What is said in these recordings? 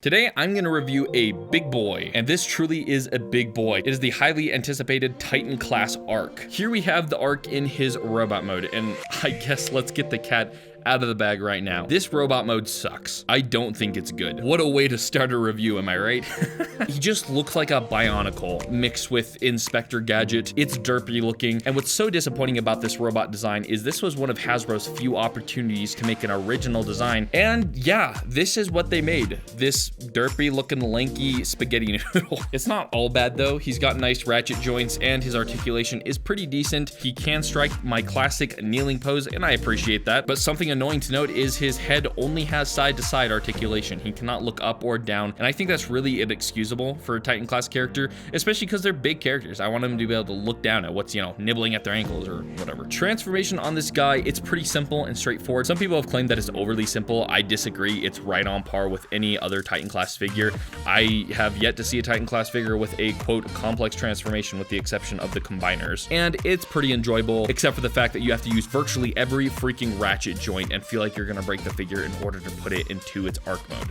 Today, I'm going to review a big boy, and this truly is a big boy. It is the highly anticipated Titan class Arc. Here we have the Arc in his robot mode, and I guess let's get the cat out of the bag right now. This robot mode sucks. I don't think it's good. What a way to start a review, am I right? He just looks like a Bionicle mixed with Inspector Gadget. It's derpy looking, and what's so disappointing about this robot design is this was one of Hasbro's few opportunities to make an original design, and yeah, this is what they made. This derpy looking lanky spaghetti noodle. It's not all bad though. He's got nice ratchet joints and his articulation is pretty decent. He can strike my classic kneeling pose, and I appreciate that, but something annoying to note is his head only has side-to-side articulation. He cannot look up or down, and I think that's really inexcusable for a Titan class character, especially because they're big characters. I want them to be able to look down at what's, nibbling at their ankles or whatever. Transformation on this guy, it's pretty simple and straightforward. Some people have claimed that it's overly simple. I disagree. It's right on par with any other Titan class figure. I have yet to see a Titan class figure with a quote complex transformation with the exception of the combiners, and it's pretty enjoyable except for the fact that you have to use virtually every freaking ratchet joint and feel like you're gonna break the figure in order to put it into its Arc mode.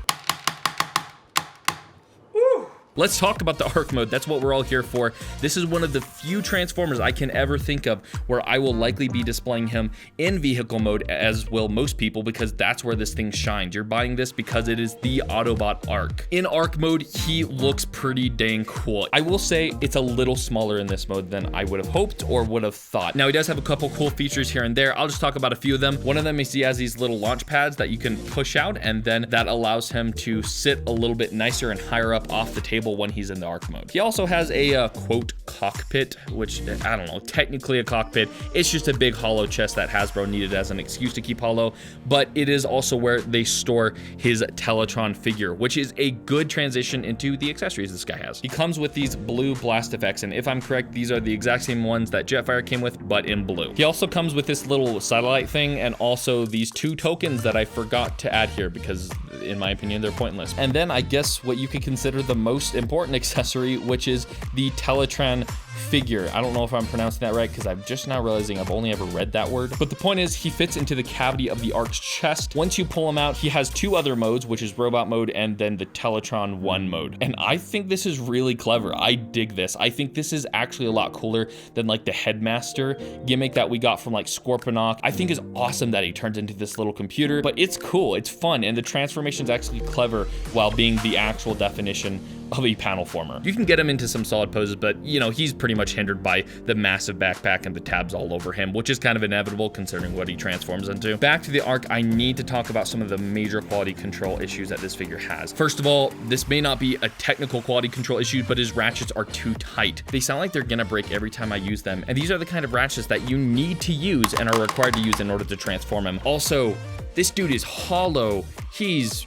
Let's talk about the Arc mode. That's what we're all here for. This is one of the few Transformers I can ever think of where I will likely be displaying him in vehicle mode, as will most people, because that's where this thing shines. You're buying this because it is the Autobot Arc. In Arc mode, he looks pretty dang cool. I will say it's a little smaller in this mode than I would have hoped or would have thought. Now, he does have a couple cool features here and there. I'll just talk about a few of them. One of them is he has these little launch pads that you can push out, and then that allows him to sit a little bit nicer and higher up off the table when he's in the Arc mode. He also has a quote cockpit, which I don't know, technically a cockpit. It's just a big hollow chest that Hasbro needed as an excuse to keep hollow, but it is also where they store his Teletron figure, which is a good transition into the accessories this guy has. He comes with these blue blast effects, and if I'm correct, these are the exact same ones that Jetfire came with, but in blue. He also comes with this little satellite thing and also these two tokens that I forgot to add here because in my opinion, they're pointless. And then I guess what you could consider the most important accessory, which is the Teletran figure. I don't know if I'm pronouncing that right because I'm just now realizing I've only ever read that word. But the point is, he fits into the cavity of the Arc's chest. Once you pull him out, he has two other modes, which is robot mode and then the Teletron 1 mode. And I think this is really clever. I dig this. I think this is actually a lot cooler than like the Headmaster gimmick that we got from like Scorponok. I think it's awesome that he turns into this little computer, but it's cool, it's fun, and the transformation is actually clever while being the actual definition of a panel former. You can get him into some solid poses, but he's pretty much hindered by the massive backpack and the tabs all over him, which is kind of inevitable considering what he transforms into. Back to the Arc, I need to talk about some of the major quality control issues that this figure has. First of all, this may not be a technical quality control issue, but his ratchets are too tight. They sound like they're gonna break every time I use them, and these are the kind of ratchets that you need to use and are required to use in order to transform him. Also, this dude is hollow. He's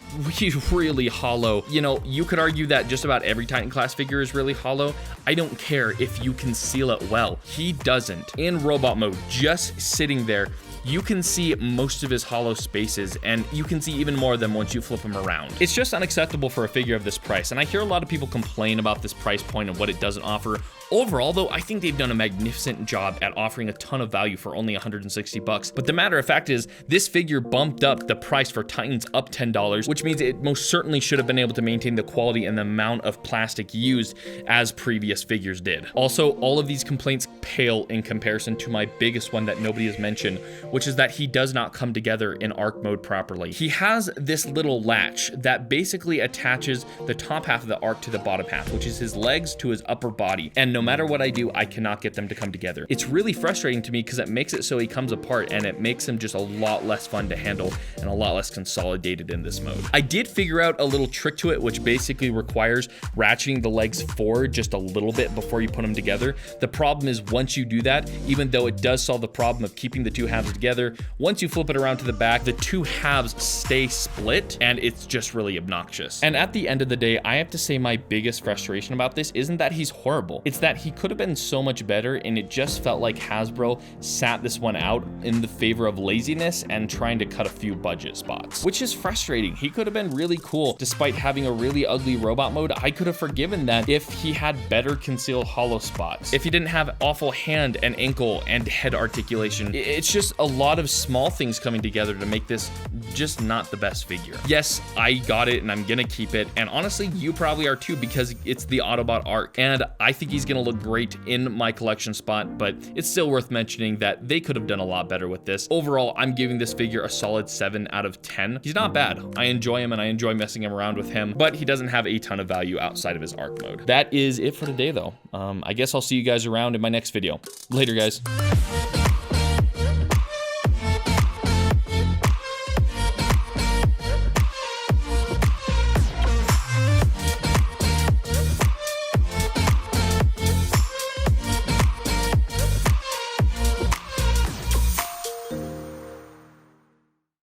really hollow. You could argue that just about every Titan class figure is really hollow. I don't care if you conceal it well. He doesn't. In robot mode, just sitting there, you can see most of his hollow spaces, and you can see even more of them once you flip him around. It's just unacceptable for a figure of this price, and I hear a lot of people complain about this price point and what it doesn't offer. Overall, though, I think they've done a magnificent job at offering a ton of value for only $160. But the matter of fact is, this figure bumped up the price for Titans up $10, which means it most certainly should have been able to maintain the quality and the amount of plastic used as previous figures did. Also, all of these complaints pale in comparison to my biggest one that nobody has mentioned, which is that he does not come together in Arc mode properly. He has this little latch that basically attaches the top half of the Arc to the bottom half, which is his legs to his upper body, and no matter what I do, I cannot get them to come together. It's really frustrating to me because it makes it so he comes apart, and it makes him just a lot less fun to handle and a lot less consolidated in this mode. I did figure out a little trick to it, which basically requires ratcheting the legs forward just a little bit before you put them together. The problem is once you do that, even though it does solve the problem of keeping the two halves together, once you flip it around to the back, the two halves stay split, and it's just really obnoxious. And at the end of the day, I have to say my biggest frustration about this isn't that he's horrible. It's that that he could have been so much better, and it just felt like Hasbro sat this one out in the favor of laziness and trying to cut a few budget spots, which is frustrating. He could have been really cool despite having a really ugly robot mode. I could have forgiven that if he had better concealed hollow spots, if he didn't have awful hand and ankle and head articulation. It's just a lot of small things coming together to make this just not the best figure. Yes, I got it and I'm gonna keep it, and honestly, you probably are too, because it's the Autobot arc, and I think he's gonna look great in my collection spot, but it's still worth mentioning that they could have done a lot better with this. Overall, I'm giving this figure a solid 7 out of 10. He's not bad. I enjoy him and I enjoy messing around with him, but he doesn't have a ton of value outside of his arc mode. That is it for today though. I guess I'll see you guys around in my next video. Later, guys.